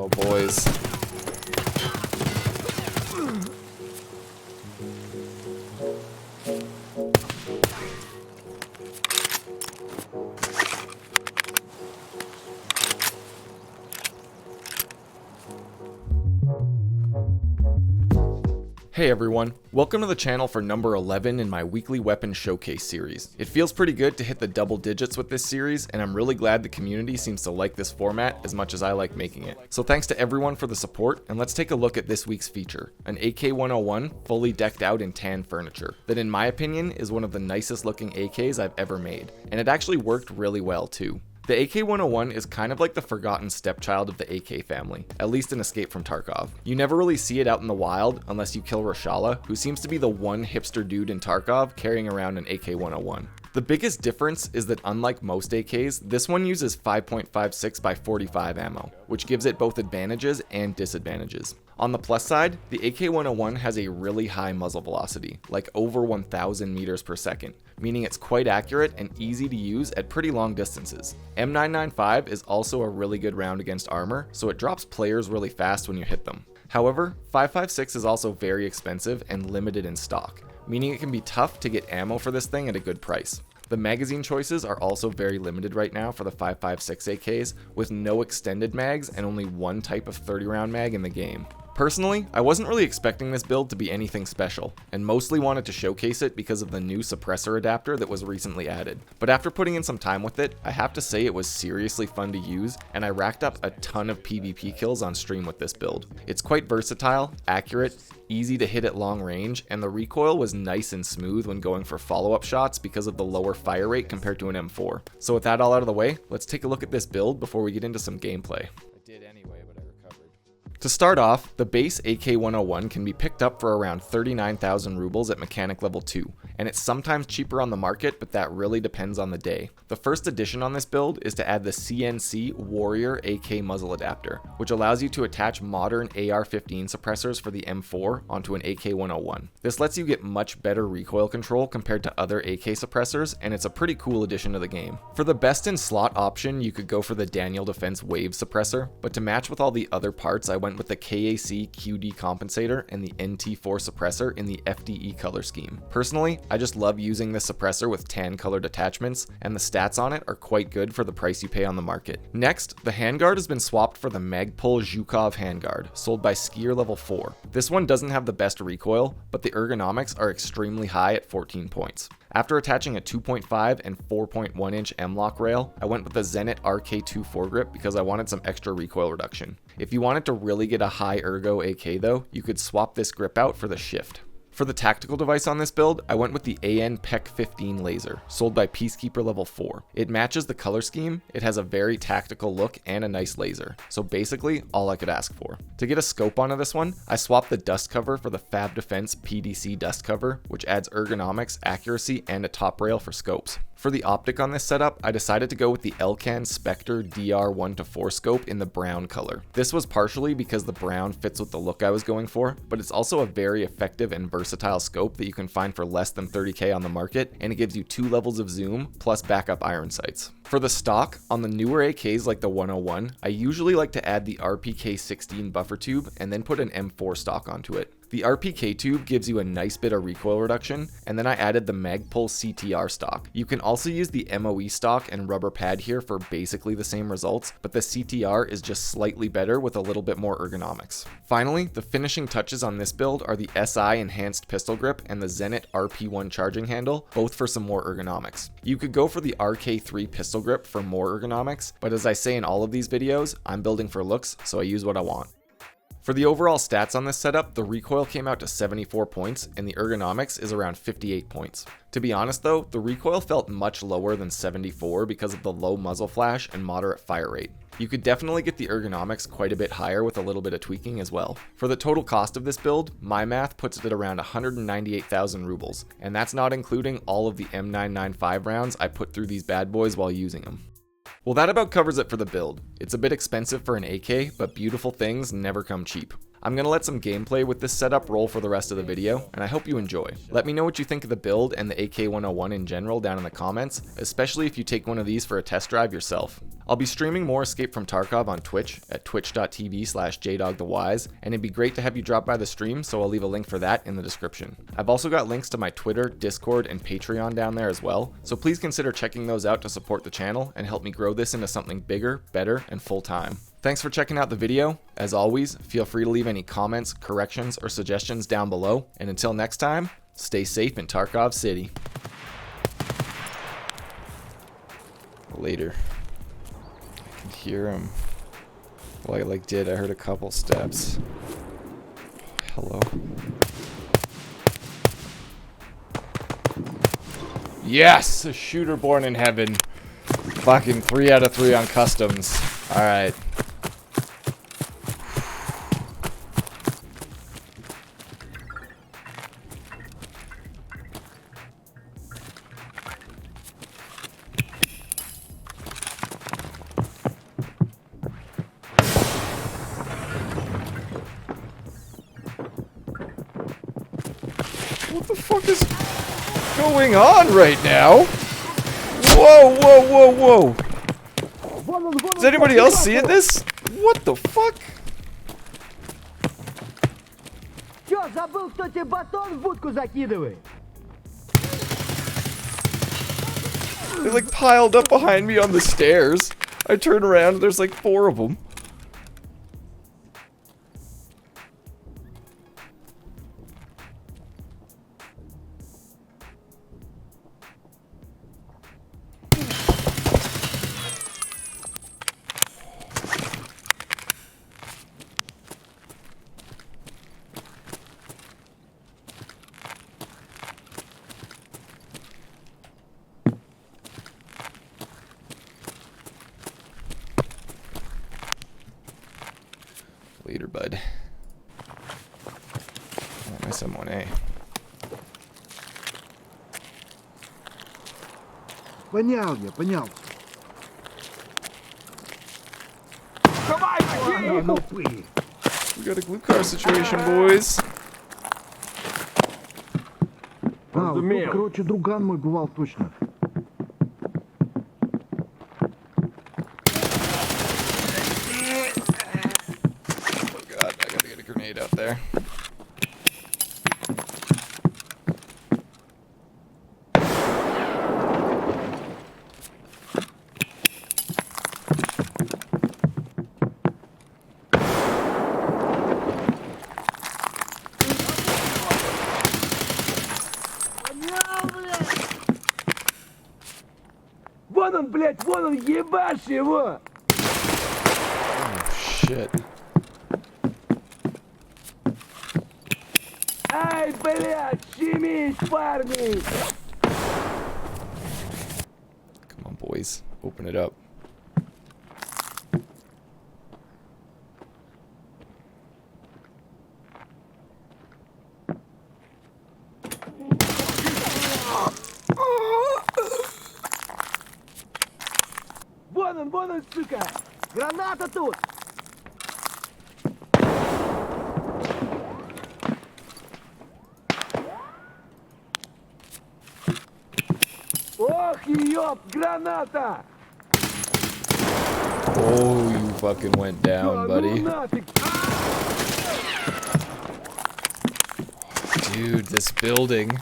Oh, boys. Hey everyone, welcome to the channel for number 11 in my weekly weapon showcase series. It feels pretty good to hit the double digits with this series, and I'm really glad the community seems to like this format as much as I like making it. So thanks to everyone for the support, and let's take a look at this week's feature, an AK-101 fully decked out in tan furniture, that in my opinion is one of the nicest looking AKs I've ever made, and it actually worked really well too. The AK-101 is kind of like the forgotten stepchild of the AK family, at least in Escape from Tarkov. You never really see it out in the wild unless you kill Reshala, who seems to be the one hipster dude in Tarkov carrying around an AK-101. The biggest difference is that unlike most AKs, this one uses 5.56 by 45 ammo, which gives it both advantages and disadvantages. On the plus side, the AK-101 has a really high muzzle velocity, like over 1000 meters per second, meaning it's quite accurate and easy to use at pretty long distances. M995 is also a really good round against armor, so it drops players really fast when you hit them. However, 5.56 is also very expensive and limited in stock, meaning it can be tough to get ammo for this thing at a good price. The magazine choices are also very limited right now for the 5.56 AKs, with no extended mags and only one type of 30 round mag in the game. Personally, I wasn't really expecting this build to be anything special, and mostly wanted to showcase it because of the new suppressor adapter that was recently added. But after putting in some time with it, I have to say it was seriously fun to use, and I racked up a ton of PvP kills on stream with this build. It's quite versatile, accurate, easy to hit at long range, and the recoil was nice and smooth when going for follow-up shots because of the lower fire rate compared to an M4. So with that all out of the way, let's take a look at this build before we get into some gameplay. To start off, the base AK-101 can be picked up for around 39,000 rubles at mechanic level 2, and it's sometimes cheaper on the market, but that really depends on the day. The first addition on this build is to add the CNC Warrior AK muzzle adapter, which allows you to attach modern AR-15 suppressors for the M4 onto an AK-101. This lets you get much better recoil control compared to other AK suppressors, and it's a pretty cool addition to the game. For the best in slot option, you could go for the Daniel Defense Wave suppressor, but to match with all the other parts, I went with the KAC QD compensator and the NT4 suppressor in the FDE color scheme. Personally, I just love using this suppressor with tan colored attachments, and the stats on it are quite good for the price you pay on the market. Next, the handguard has been swapped for the Magpul Zhukov handguard, sold by Skier level 4. This one doesn't have the best recoil, but the ergonomics are extremely high at 14 points. After attaching a 2.5 and 4.1 inch M-LOK rail, I went with the Zenit RK2 foregrip because I wanted some extra recoil reduction. If you wanted to really get a high ergo AK though, you could swap this grip out for the Shift. For the tactical device on this build, I went with the AN PEC 15 laser, sold by Peacekeeper level 4. It matches the color scheme, it has a very tactical look and a nice laser, so basically all I could ask for. To get a scope onto this one, I swapped the dust cover for the Fab Defense PDC dust cover, which adds ergonomics, accuracy, and a top rail for scopes. For the optic on this setup, I decided to go with the Elcan Spectre DR1-4 scope in the brown color. This was partially because the brown fits with the look I was going for, but it's also a very effective and versatile scope that you can find for less than 30k on the market, and it gives you 2 levels of zoom plus backup iron sights. For the stock, on the newer AKs like the 101, I usually like to add the RPK-16 buffer tube and then put an M4 stock onto it. The RPK tube gives you a nice bit of recoil reduction, and then I added the Magpul CTR stock. You can also use the MOE stock and rubber pad here for basically the same results, but the CTR is just slightly better with a little bit more ergonomics. Finally, the finishing touches on this build are the SI enhanced pistol grip and the Zenit RP1 charging handle, both for some more ergonomics. You could go for the RK3 pistol grip for more ergonomics, but as I say in all of these videos, I'm building for looks, so I use what I want. For the overall stats on this setup, the recoil came out to 74 points and the ergonomics is around 58 points. To be honest though, the recoil felt much lower than 74 because of the low muzzle flash and moderate fire rate. You could definitely get the ergonomics quite a bit higher with a little bit of tweaking as well. For the total cost of this build, my math puts it at around 198,000 rubles, and that's not including all of the M995 rounds I put through these bad boys while using them. Well, that about covers it for the build. It's a bit expensive for an AK, but beautiful things never come cheap. I'm going to let some gameplay with this setup roll for the rest of the video, and I hope you enjoy. Let me know what you think of the build and the AK-101 in general down in the comments, especially if you take one of these for a test drive yourself. I'll be streaming more Escape from Tarkov on Twitch at twitch.tv/jdogthewise, and it'd be great to have you drop by the stream, so I'll leave a link for that in the description. I've also got links to my Twitter, Discord, and Patreon down there as well, so please consider checking those out to support the channel and help me grow this into something bigger, better, and full-time. Thanks for checking out the video. As always, feel free to leave any comments, corrections, or suggestions down below, and until next time, stay safe in Tarkov City. Later. I can hear him. Well, I heard a couple steps. Hello. Yes! A shooter born in heaven. Fucking 3 out of 3 on customs. Alright. What the fuck is going on right now? Whoa, whoa, whoa, whoa. Is anybody else seeing this? What the fuck? Чё, забыл, кто тебе батон в будку закидывает? They like piled up behind me on the stairs. I turn around and there's like 4 of them. Later, bud. Oh, nice M1A. Понял я, понял. We got a glue car situation, boys. А, вот тут, короче, друган мой бывал точно. Out there. Вон он, блядь, вон он, ебашь его! Oh shit. Ай, блядь, щемись, парни! Come on, boys. Open it up. Вон он, сука! Граната тут! Ох, ёб, граната! Oh, you fucking went down, buddy. Dude, this building.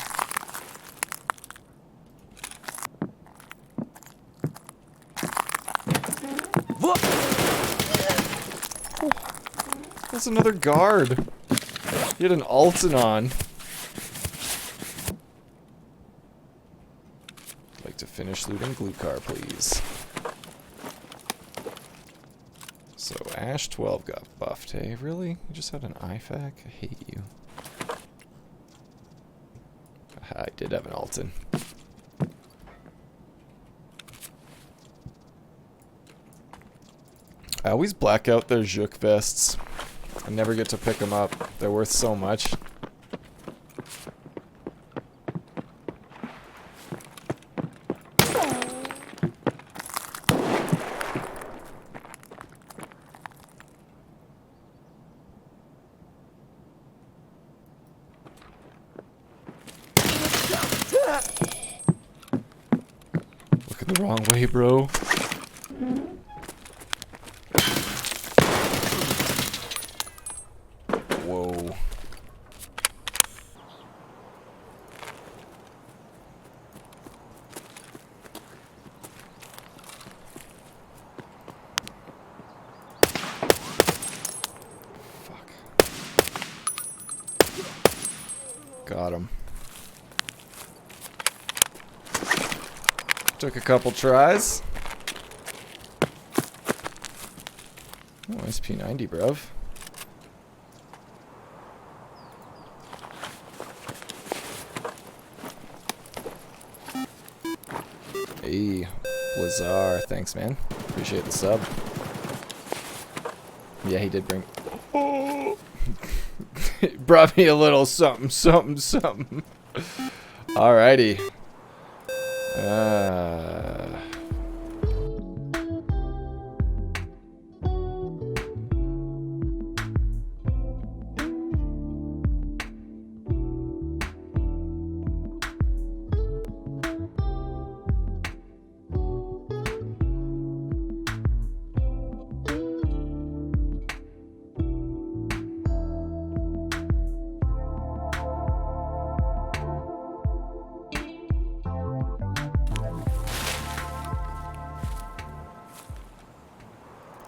That's another guard. He had an Alton on. Like to finish looting glue car, please. So Ash 12 got buffed. Hey, really? You just had an IFAK? I hate you. I did have an Alton. I always black out their Juk vests. I never get to pick them up. They're worth so much. Looking the wrong way, bro. Took a couple tries. Oh, nice P90, bruv. Hey, Lazar, thanks, man. Appreciate the sub. Yeah, he did bring... Oh. Brought me a little something, something, something. Alrighty.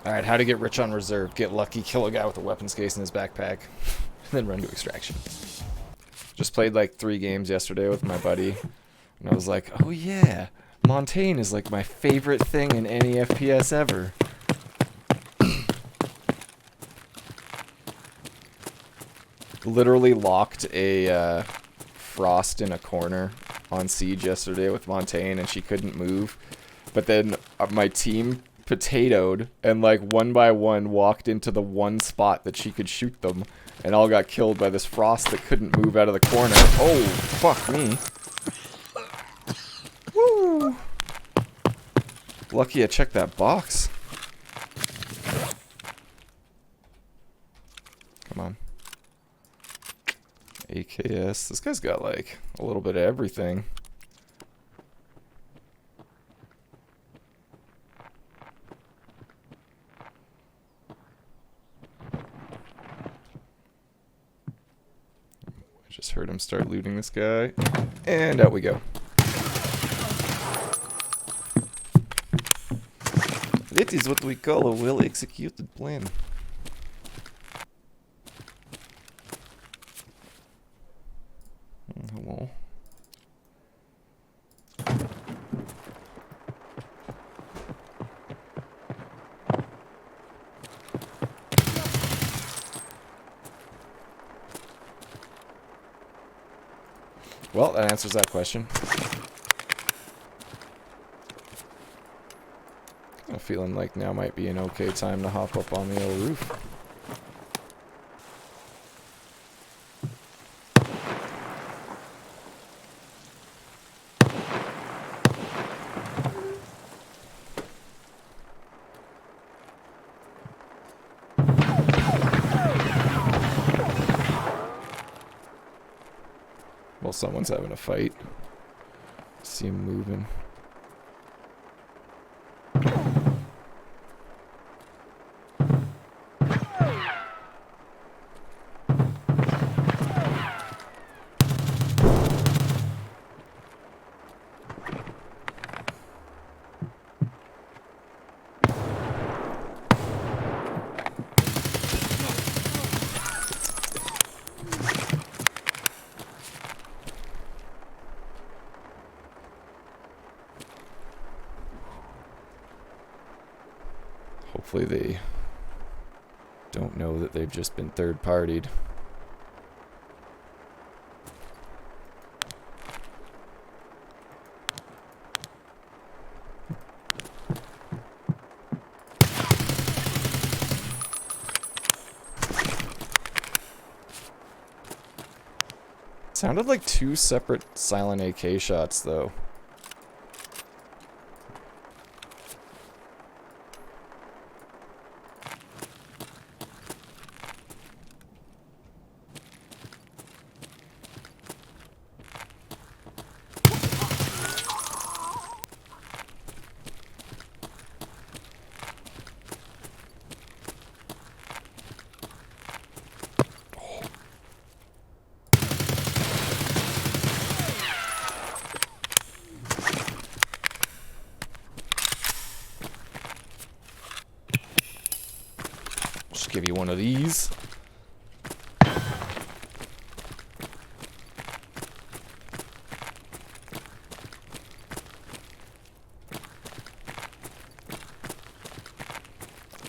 Alright, how to get rich on reserve. Get lucky, kill a guy with a weapons case in his backpack, and then run to extraction. Just played like 3 games yesterday with my buddy, and I was like, oh yeah, Montaigne is like my favorite thing in any FPS ever. Literally locked a Frost in a corner on Siege yesterday with Montaigne, and she couldn't move. But then my team potatoed and like one by one walked into the one spot that she could shoot them, and all got killed by this Frost that couldn't move out of the corner. Oh, fuck me. Woo! Lucky I checked that box. Come on. AKS. This guy's got like a little bit of everything. Just heard him start looting this guy. And out we go. That is what we call a well-executed plan. Hello. Well, that answers that question. I'm feeling like now might be an okay time to hop up on the old roof. Well, someone's having a fight. See him moving. Hopefully they don't know that they've just been third-partied. Sounded like 2 separate silent AK shots, though. Just give you one of these.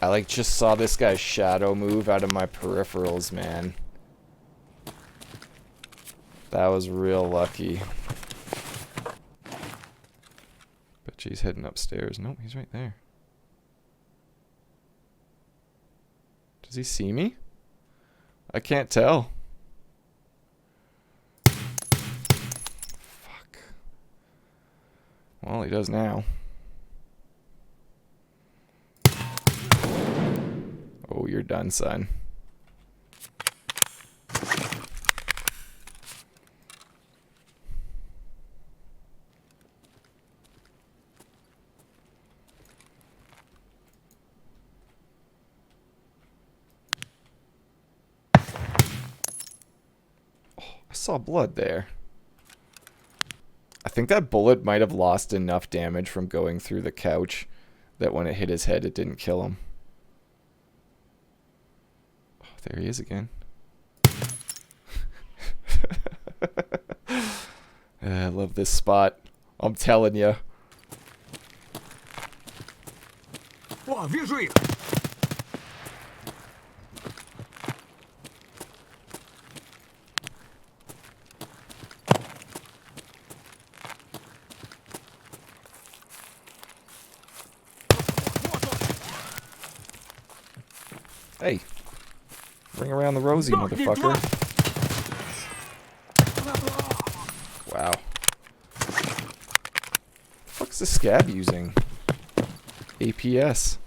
I like just saw this guy's shadow move out of my peripherals, man. That was real lucky. Bet she's heading upstairs. Nope, he's right there. Does he see me? I can't tell. Fuck. Well, he does now. Oh, you're done, son. I saw blood there. I think that bullet might have lost enough damage from going through the couch that when it hit his head, it didn't kill him. Oh, there he is again. I love this spot. I'm telling you. О, вижу их! Hey. Bring around the rosy, motherfucker. Wow. The fuck's this scab using? APS.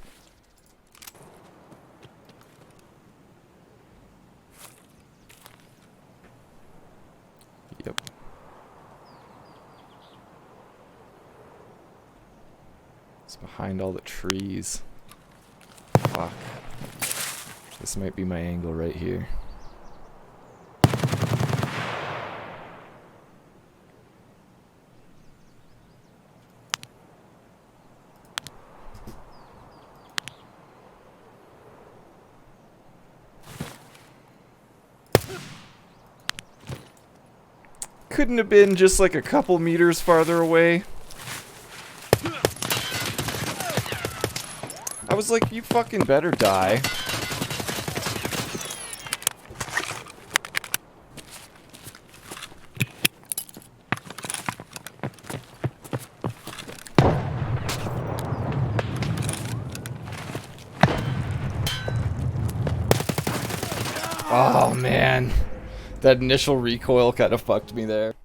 Yep. It's behind all the trees. Fuck. This might be my angle right here. Couldn't have been just like a couple meters farther away. I was like, you fucking better die. Oh man, that initial recoil kind of fucked me there.